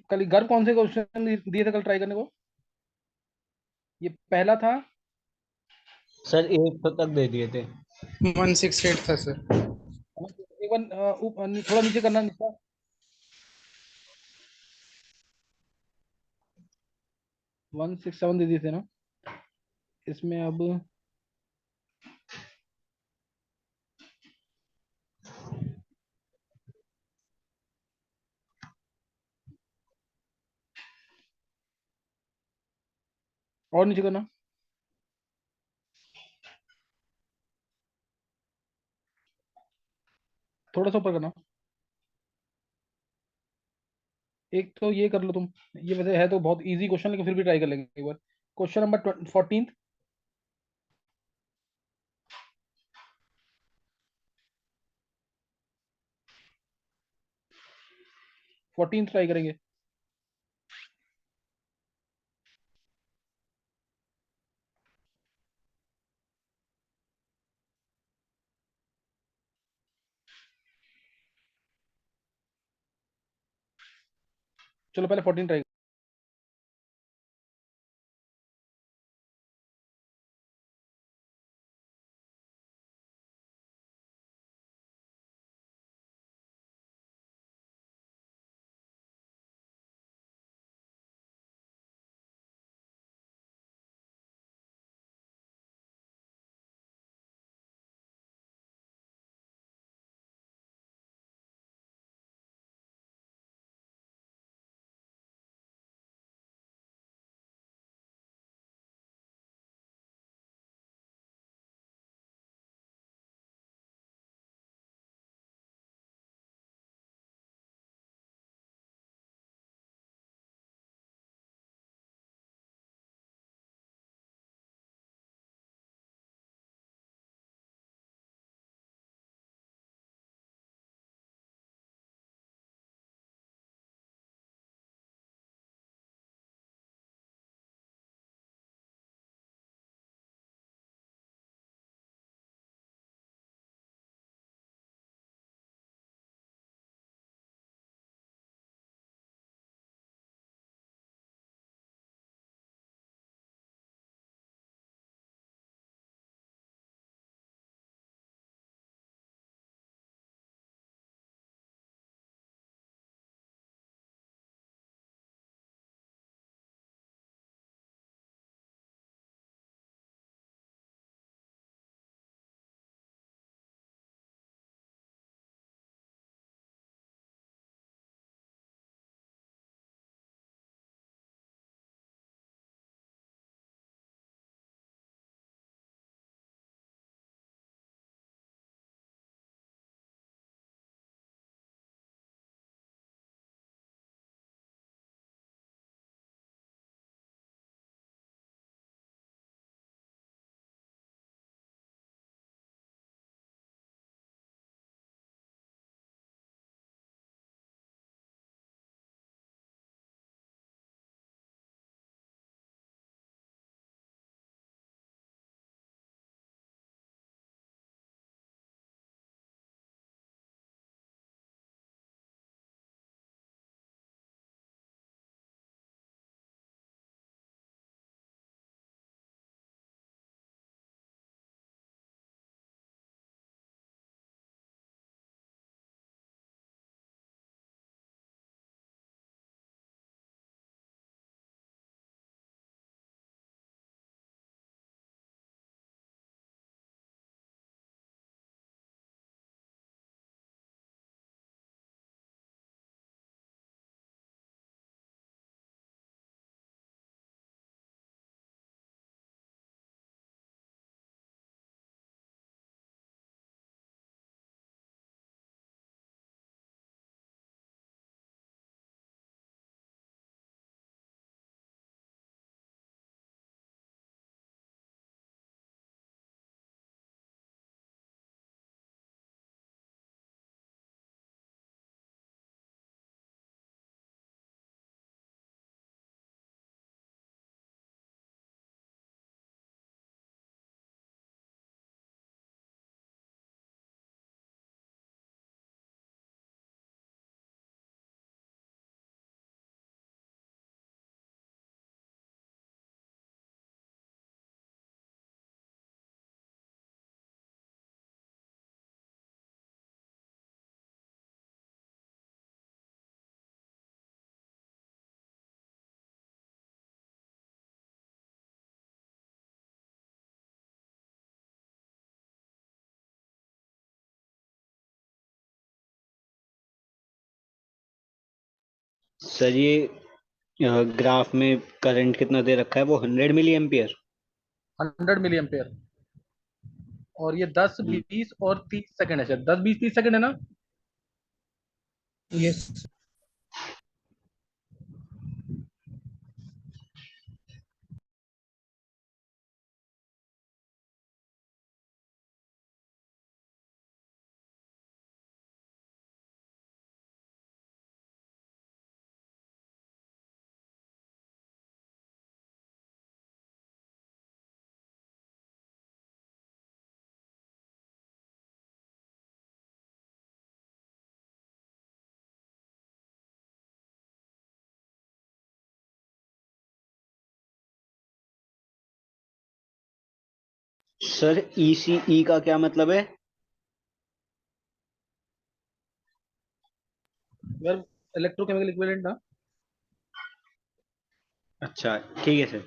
कल घर कौन से क्वेश्चन दिए थे कल ट्राई करने को? ये पहला था। सर 100 तक दे दिए थे। 168 था सर। एक बार थोड़ा नीचे करना नीचे। 167 दे दिए थे ना इसमें अब। और नीचे करना। थोड़ा सा ऊपर करना। एक तो ये कर लो तुम। ये वैसे है तो बहुत इजी क्वेश्चन, लेकिन फिर भी ट्राई कर लेंगे एक बार। Question number 14। 14 ट्राई करेंगे। चलो पहले 14 ट्राई। सर ये ग्राफ में करंट कितना दे रखा है, वो 100 मिली एम्पियर। 100 मिली एम्पेयर। और ये 10, 20 और 30 सेकंड है शायद, 10, 20, 30 सेकंड है ना? Yes. सर ईसीई का क्या मतलब है? यार इलेक्ट्रोकेमिकल इक्विवेलेंट ना। अच्छा, ठीक है सर।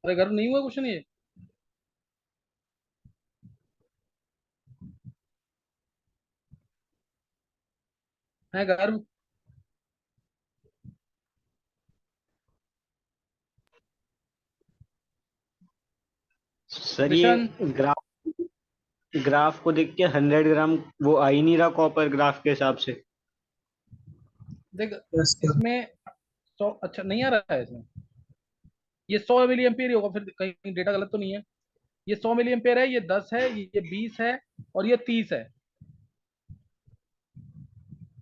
अरे गर्व नहीं हुआ क्वेश्चन ये? है गर्व? सर ये निशान? ग्राफ ग्राफ को देख के 100 ग्राम वो आ ही नहीं रहा कॉपर ग्राफ के हिसाब से। देख यस सर। इसमें 100 अच्छा नहीं आ रहा है इसमें। ये 100 मिली एम्पियर ही होगा, फिर कहीं डेटा गलत तो नहीं है। ये 100 मिली एम्पियर है, ये 10 है, ये 20 है, और ये 30 है।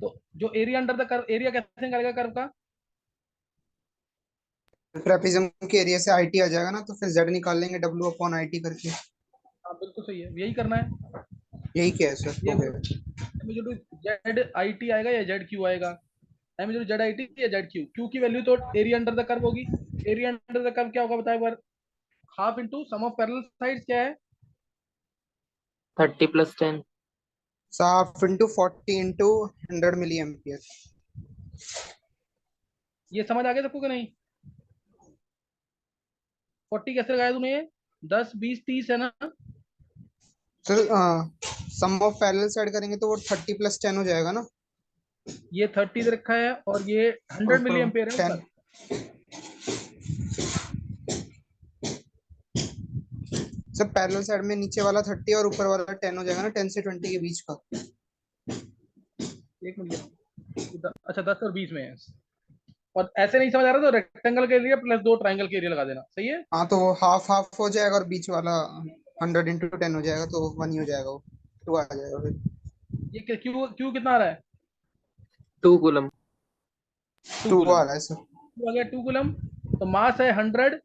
तो जो area under the curve, area कैसे निकालेगा कर्व का? ट्रेपेजियम के एरिया से आईटी आ जाएगा ना, तो फिर जेड निकाल लेंगे डब्ल्यू अपॉन आईटी करके। हाँ बिल्कुल सही है, यही करना है। यही क्या है सर, ये हो गया। जेड आई टी आएगा या जेड क्यू आएगा? M is Z I T या जेड क्यू, क्यू की वैल्यू तो एरिया अंडर द कर्व होगी। एरिया अंडर द कर्व क्या होगा बताए एक बार? Half into sum of parallel sides क्या है? 30 + 10। Half into 40 into 100 milliampere. ये समझ आ गया सबको कि नहीं? 40 कैसे लगाया तूने? 10 20 30 है ना? Sir sum of parallel side करेंगे तो वो 30 + 10 हो जाएगा ना। ये 30 दे रखा है और ये 100 मिली ऊपर एम्पियर है 10। ऊपर। सर पैरेलल साइड में नीचे वाला 30 और ऊपर वाला 10 हो जाएगा ना, 10 से 20 के बीच का। एक मिनट, अच्छा 10 और 20 में है। और ऐसे नहीं समझ आ रहा तो रेक्टेंगल के एरिया प्लस 2 ट्राइंगल के एरिया लगा देना, सही है। हाँ तो वो हाफ हाफ हो जाएगा और बीच वाला 100 इंटू 10 हो जाएगा, तो 1 ही हो जाएगा, वो 2 आ जाएगा फिर। ये क्यू क्यू कितना आ रहा है? 2 कूलम। 2 2 कूलम। आ रहा है सर। आ गया 2 कूलम। तो मास है 100,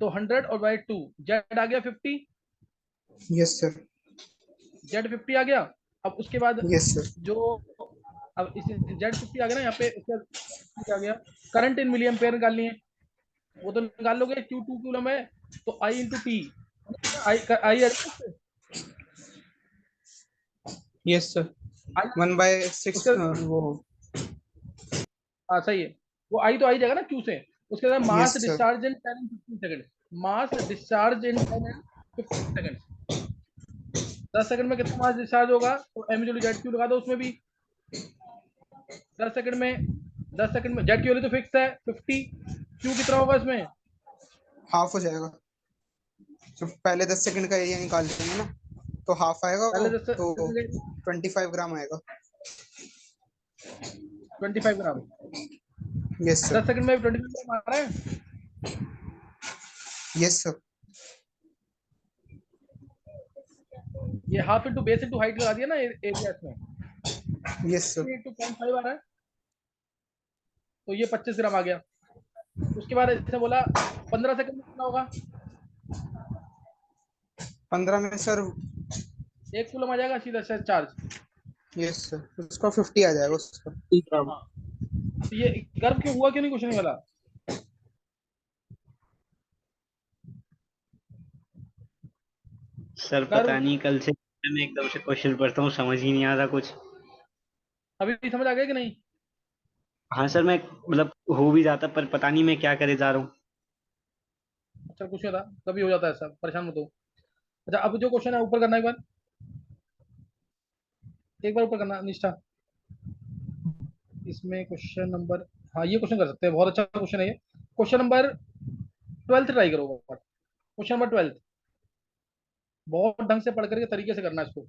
तो 100 और बाई 2, जेड आ गया 50। Yes sir. जेड 50 आ गया। अब उसके बाद यस सर। जो, अब इस जेड 50 आ गया ना यहाँ पे, उसके बाद क्या आ गया? करंट इन मिली एम्पेयर निकालनी है। वो तो निकाल लोगे, क्यू 2 कूलम है। तो आई इंटू टी, आई आई यस सर। आई 1/6 उसके, वो। हाँ सही है। वो आई तो आई जाएगा ना क्यू से। उसके बाद mass yes sir. Discharge in 10 and 15 second. Mass discharge in 10 and 15 second. 10 second में कितना मास डिस्चार्ज होगा? तो एम इंटू जेड क्यू लगा दो उसमें भी। 10 सेकंड में, 10 सेकंड में जेड क्यू वाली तो फिक्स है 50। क्यू कितना होगा इसमें? हाफ हो जाएगा। तो पहले 10 सेकंड का एरिया निकाल लेंगे ना, तो हाफ आएगा वो, पहले तो 10 25 ग्राम आएगा। 25 ग्राम। Yes sir. 10 सेकंड में 25 ग्राम आ रहा है। Yes sir. ये half into base into height लगा दिया ना एरिया इसमें। Yes sir. इंटू 0.5 आ रहा है। तो ये 25 ग्राम आ गया। उसके बाद इसने बोला 15 सेकंड में कितना होगा? 15 में सर। 1 कूलम आ जाएगा सीधा से चार्ज। यस सर, उसका 50 आ जाएगा उसका। 30 ग्राम। हाँ। तो ये गर्व क्यों हुआ, क्यों नहीं क्वेश्चन वाला? सर गर्व पता नहीं, कल से मैं एकदम से क्वेश्चन पढ़ता हूँ, समझ ही नहीं आ रहा कुछ। अभी भी समझ आ गया कि नहीं? हाँ सर, मैं मतलब हो भी जाता पर पता नहीं मैं क्या करे जा रहा हूँ। अच्छा कुछ नहीं था, कभी हो जाता है ऐसा, परेशान मत हो। अच्छा अब जो क्वेश्चन है ऊपर करना, एक बार, एक बार ऊपर करना निष्ठा। इसमें क्वेश्चन नंबर, हाँ ये क्वेश्चन कर सकते हैं, बहुत अच्छा क्वेश्चन है ये। क्वेश्चन नंबर 12 ट्राई करो। क्वेश्चन नंबर 12 बहुत ढंग से पढ़ करके तरीके से करना है इसको।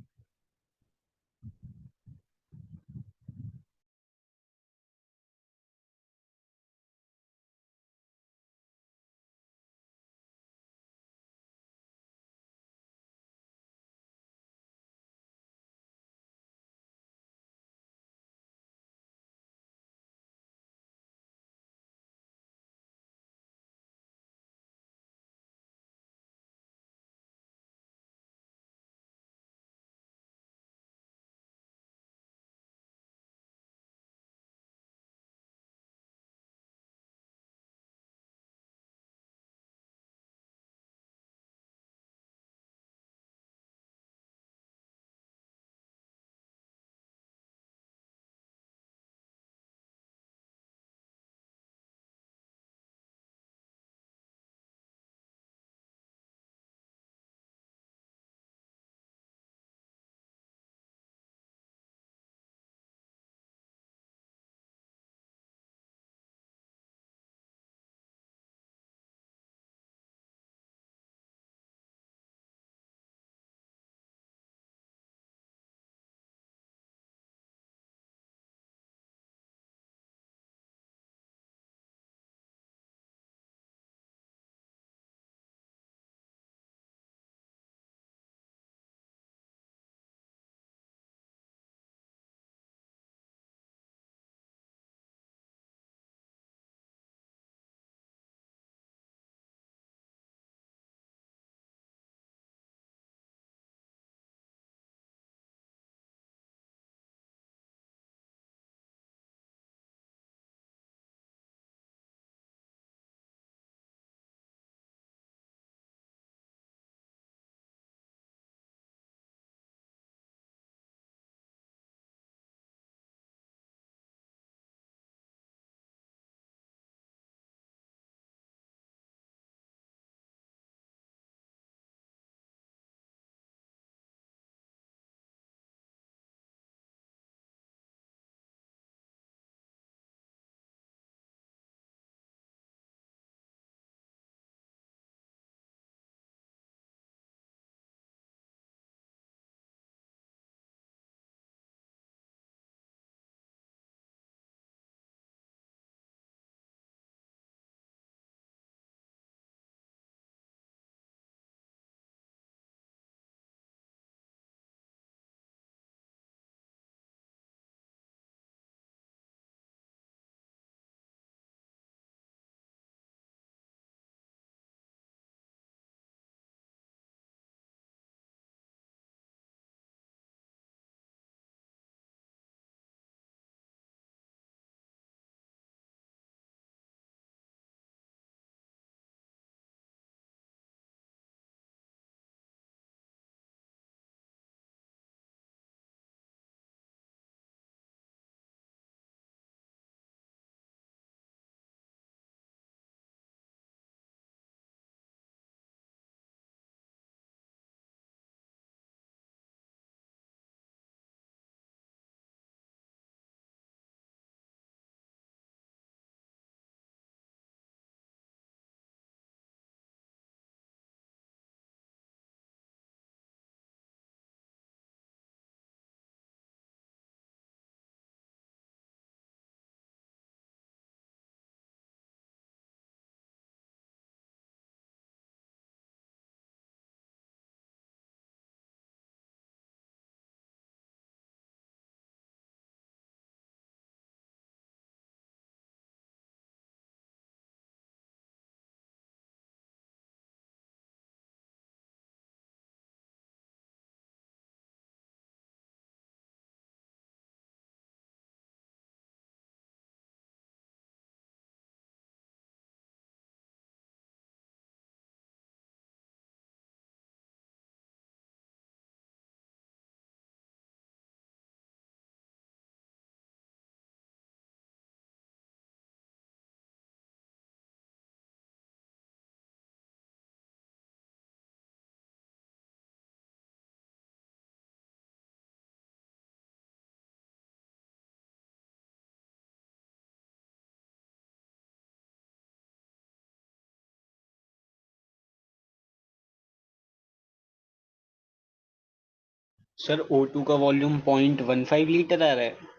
सर O2 का वॉल्यूम 0.15 लीटर आ रहा है।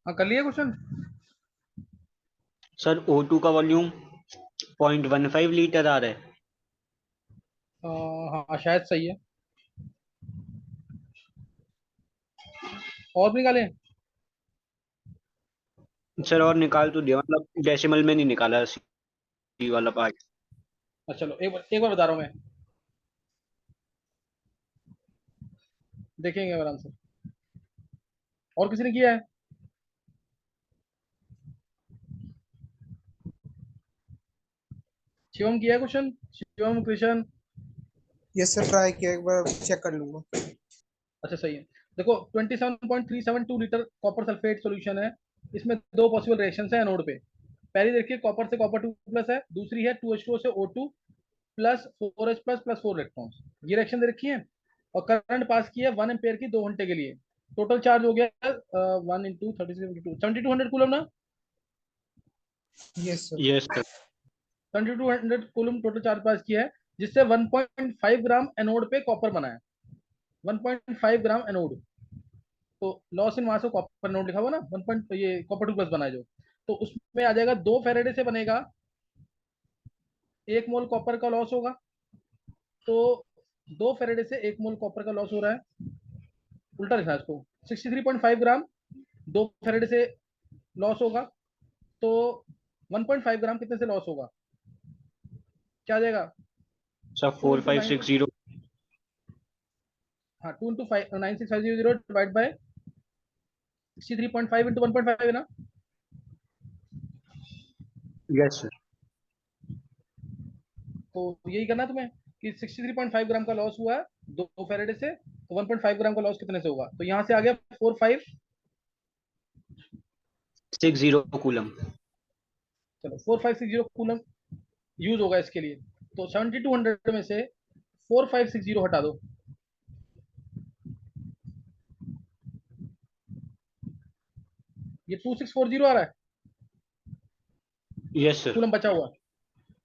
हाँ कर लिया क्वेश्चन। सर O2 का वॉल्यूम 0.15 लीटर आ रहा है। हाँ शायद सही है। और भी निकालें? सर और निकाल तो दिया, मतलब डेसिमल में नहीं निकाला सी वाला पार्ट। अच्छा चलो एक बार बता रहा हूँ मैं, देखेंगे आराम से। और किसी ने किया है? शिवम किया है क्वेश्चन? शिवम, कृष्ण? ये सर ट्राई किया, एक बार चेक कर लूंगा। अच्छा सही है। देखो 27.372 लीटर कॉपर सल्फेट सॉल्यूशन है। इसमें दो पॉसिबल रिएक्शन है एनोड पे। पहली देखिए, कॉपर से कॉपर 2 प्लस है, दूसरी है 2H2O से O2 plus 4H plus plus 4 electrons. ये रिएक्शन दे रखी है और करंट पास की है 1 एम्पेयर की 2 घंटे के लिए। टोटल चार्ज हो गया 1 इंटू 32 कूलम ना। Yes sir. Yes sir. 7200 coulomb total charge pass किया है, जिससे 1.5 ग्राम एनोड पे कॉपर बना है। 1.5 ग्राम एनोड। तो loss in mass of copper note लिखा हुआ ना, 1 पॉइंट ये कॉपर 2 प्लस बना है जो, तो उसमें आ जाएगा 2 फेरेडे से बनेगा 1 मोल कॉपर का लॉस होगा। तो 2 फेरेडे से 1 मोल कॉपर का लॉस हो रहा है। उल्टा लिखा है इसको, 63.5 ग्राम 2 फेरेडे से लॉस होगा। तो 1.5 ग्राम कितने से लॉस होगा? क्या आ जाएगा? Sir 2 into 9, 4560। हाँ 2 इंटू 96500 डिवाइड बाय 63.5 इंटू 1.5 है ना। Yes sir. तो यही करना है तुम्हें कि 63.5 ग्राम का लॉस हुआ है 2 फेरेडे से, तो 1.5 ग्राम का लॉस कितने से होगा? तो यहाँ से आ गया 45, 60 कूलम। चलो 4560 कूलम यूज होगा इसके लिए। तो 7200 में से 4560 हटा दो, ये 2640 आ रहा है यस सर। कूलम बचा हुआ।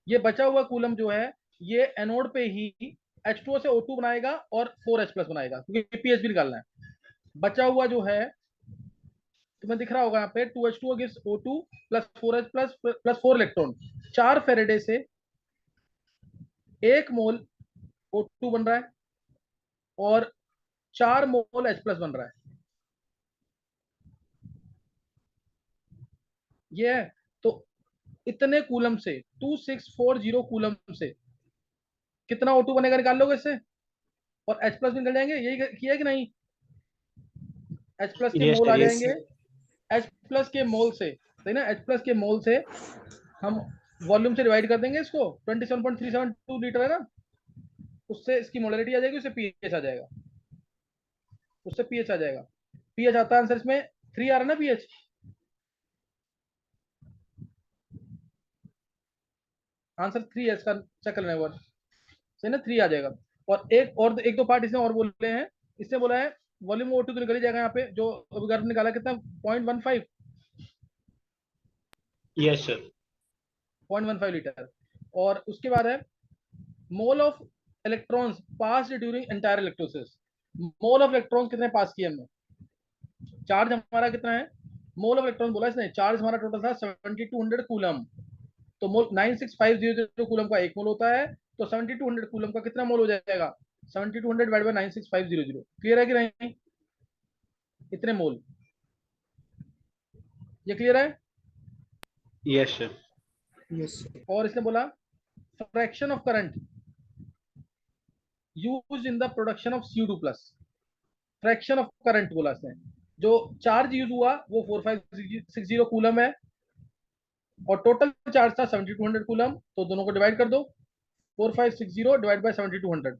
ये बचा हुआ कूलम जो है, ये एनोड पे ही H2O से O2 बनाएगा और 4H प्लस बनाएगा, क्योंकि पीएच भी निकालना है। बचा हुआ जो है तुम्हें दिख रहा होगा यहाँ पे, 2H2O gives O2 plus 4H plus plus 4 electron. 4 Faraday से 1 मोल O2 बन रहा है और 4 मोल H प्लस बन रहा है। ये है। तो इतने कूलम से, 2640 कूलम से कितना O2 बनेगा, निकाल लोगे इससे, और H प्लस भी निकल जाएंगे, यही किया है कि नहीं? H प्लस के यस मोल आ सर। यस जाएंगे, H प्लस के मोल से, सही ना, H प्लस के मोल से हम वॉल्यूम से डिवाइड कर देंगे इसको, 27.372 लीटर है ना, उससे इसकी मोलरिटी आ जाएगी, उससे पीएच आ जाएगा, उससे पीएच आ जाएगा। पीएच आता है आंसर इसमें 3 आ रहा है ना पीएच, आंसर 3 है इसका, चेक कर लेना एक बार, सही ना, 3 आ जाएगा। और एक दो पार्ट इसने और बोले हैं, इसने बोला है वॉल्यूम O2 तो निकल ही जाएगा यहाँ पे, जो अभी गर्भ निकाला कितना, 0.15, यस सर। 0.15 लीटर। और उसके बाद है mole of electrons pass during entire electrolysis, mole of electrons कितने पास किए हमने, चार्ज हमारा कितना है, मोल ऑफ इलेक्ट्रॉन बोला इसने, चार्ज हमारा टोटल था 7200 कूलम, तो मोल 96500 कूलम का एक मोल होता है, तो 7200 कूलम का कितना मोल हो जाएगा, 7200 डिवाइड बाय 96500, क्लियर है कि नहीं, इतने मोल, ये क्लियर है। Yes sir. यस। और इसने बोला fraction of current use in the production of CO2 plus, fraction of current बोला इसने, जो चार्ज यूज हुआ वो 4560 कूलम है, और टोटल चार्ज था 7200 कूलम, तो दोनों को डिवाइड कर दो, 4560 डिवाइड बाय 7200,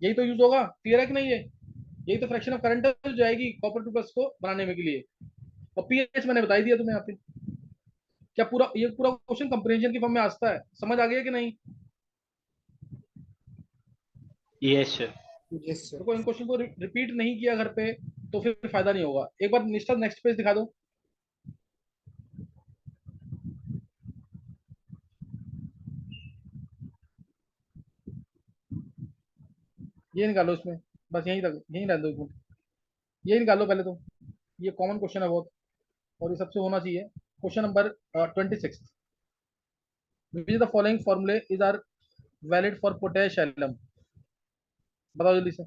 यही तो यूज होगा, क्लियर है कि नहीं, ये यही तो फ्रैक्शन ऑफ करंट जो जाएगी कॉपर टू प्लस को बनाने में के लिए, और पीएच मैंने बता ही दिया तुम्हें यहाँ पे। क्या पूरा ये पूरा क्वेश्चन कंप्रेंशन की फॉर्म में आता है, समझ आ गया कि नहीं? Yes sir. Yes sir. देखो इन क्वेश्चन को रिपीट नहीं किया घर पे तो फिर फायदा नहीं होगा, एक बार नेक्स्ट पेज दिखा दो, ये निकालो इसमें, बस यहीं तक, यहीं रहने दो एक मिनट, ये निकालो पहले तो, ये कॉमन क्वेश्चन है बहुत, और ये सबसे होना चाहिए। Question number 26, which the following formulae is are valid for potash alum, बताओ जल्दी से।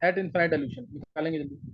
एट इनफाइनाइट सॉल्यूशन निकालेंगे जल्दी।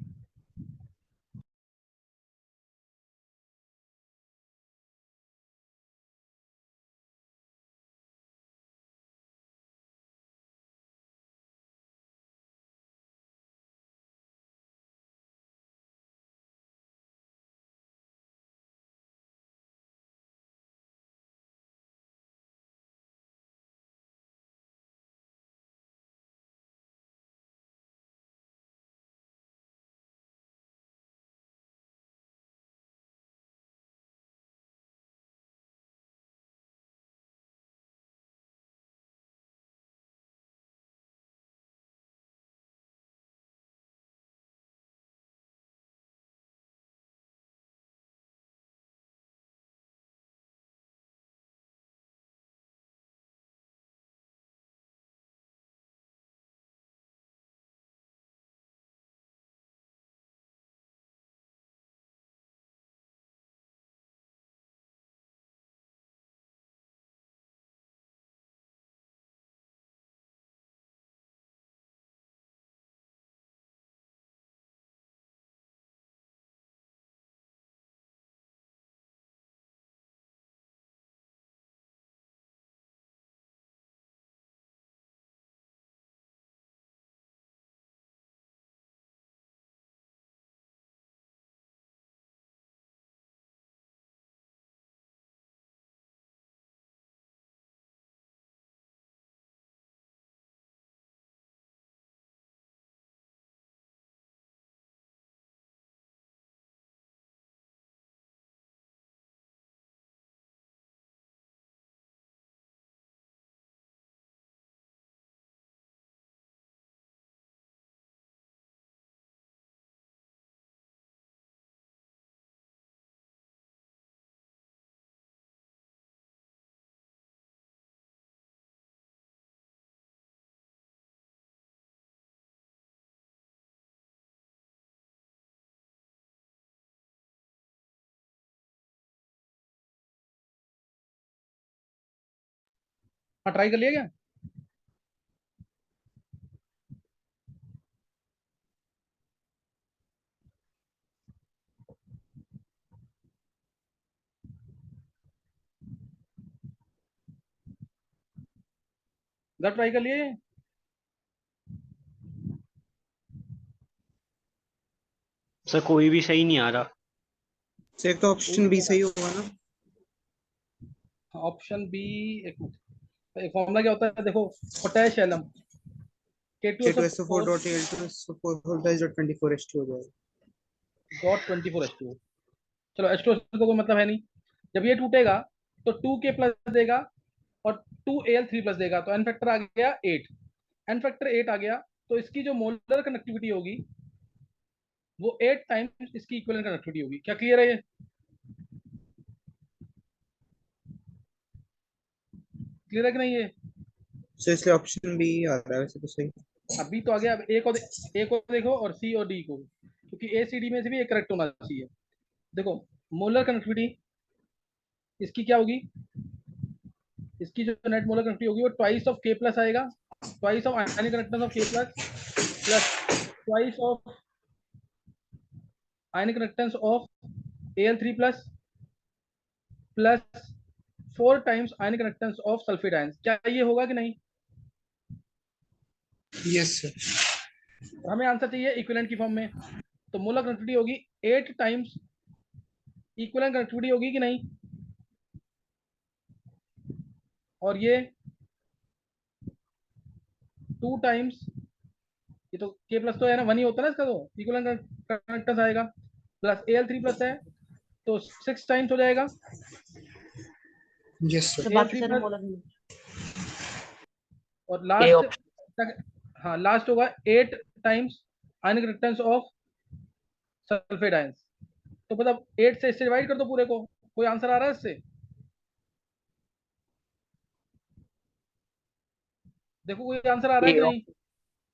हाँ ट्राई कर लिया क्या? घर ट्राई कर लिए? सर कोई भी सही नहीं आ रहा। तो एक तो ऑप्शन बी सही होगा ना। Option B. एक फॉर्मूला क्या होता है देखो, potash alum K2SO4 K2SO4 dot Al2SO4 whole डाइज डॉट 24H2 हो जाएगा। Dot 24H2। चलो H2 को कोई मतलब है नहीं। जब ये टूटेगा तो 2K प्लस देगा और 2Al3 प्लस देगा, तो एन फैक्टर आ गया 8। एन फैक्टर 8 आ गया, तो इसकी जो मोलर कनेक्टिविटी होगी वो 8 टाइम्स इसकी इक्विवेलेंट कनेक्टिविटी होगी। क्या क्लियर है ये? क्लियर है कि नहीं ये? तो इसलिए ऑप्शन बी आ रहा है वैसे तो सही। अभी तो आ गया। अब ए को देखो और सी और डी को, क्योंकि ए सी डी में से भी एक करेक्ट होना चाहिए। देखो, मोलर कनेक्टिविटी इसकी क्या होगी? इसकी जो नेट मोलर कनेक्टिविटी होगी वो ट्वाइस ऑफ के प्लस आएगा, twice of ionic conductance of K plus, plus twice of ionic conductance of Al3 plus, plus 4 times ionic conductance of sulphate ions. क्या ये होगा कि नहीं? Yes sir. हमें answer चाहिए इक्विवेलेंट की फॉर्म में, तो मोलर कनेक्टिविटी होगी 8 टाइम्स इक्विवेलेंट कनेक्टिविटी होगी कि नहीं? और ये 2 टाइम्स, ये तो के प्लस तो है ना, 1 ही होता है ना इसका, तो इक्विवेलेंट कनेक्टेंस आएगा, प्लस Al3 प्लस है तो 6 टाइम्स हो जाएगा यस सर। बाकी Al3 सारे प्लस, मोलर में। और ए लास्ट ऑप्शन। हाँ लास्ट होगा 8 times ionic reactance of sulphate ions. तो मतलब 8 से इससे डिवाइड कर दो पूरे को। कोई आंसर आ रहा है इससे? देखो कोई आंसर आ रहा है ए कि नहीं?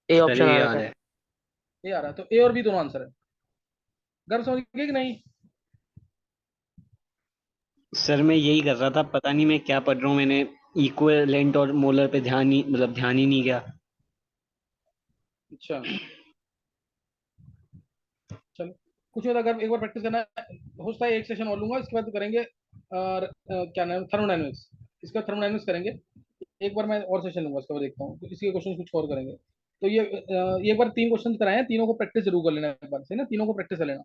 ए सर ऑप्शन ये आ आ रहा रहा है। है। ये आ रहा है, तो ए और बी दोनों आंसर है। गर्व समझ गए कि नहीं? सर मैं यही कर रहा था, पता नहीं मैं क्या पढ़ रहा हूँ, मैंने इक्विवेलेंट और मोलर पे ध्यान ही नहीं गया। अच्छा चलो, कुछ नहीं होता। गर्व एक बार प्रैक्टिस करना हो सकता है, एक सेशन और लूंगा, इसके बाद करेंगे और क्या नाम, थर्मोडायनेमिक्स। इसका थर्मोडायनेमिक्स करेंगे एक बार, मैं और सेशन लूंगा, इसका बाद देखता हूँ तो इसके क्वेश्चन कुछ और करेंगे। तो ये एक बार 3 क्वेश्चन कराए हैं, तीनों को प्रैक्टिस जरूर कर लेना एक बार से ना, तीनों को प्रैक्टिस कर लेना।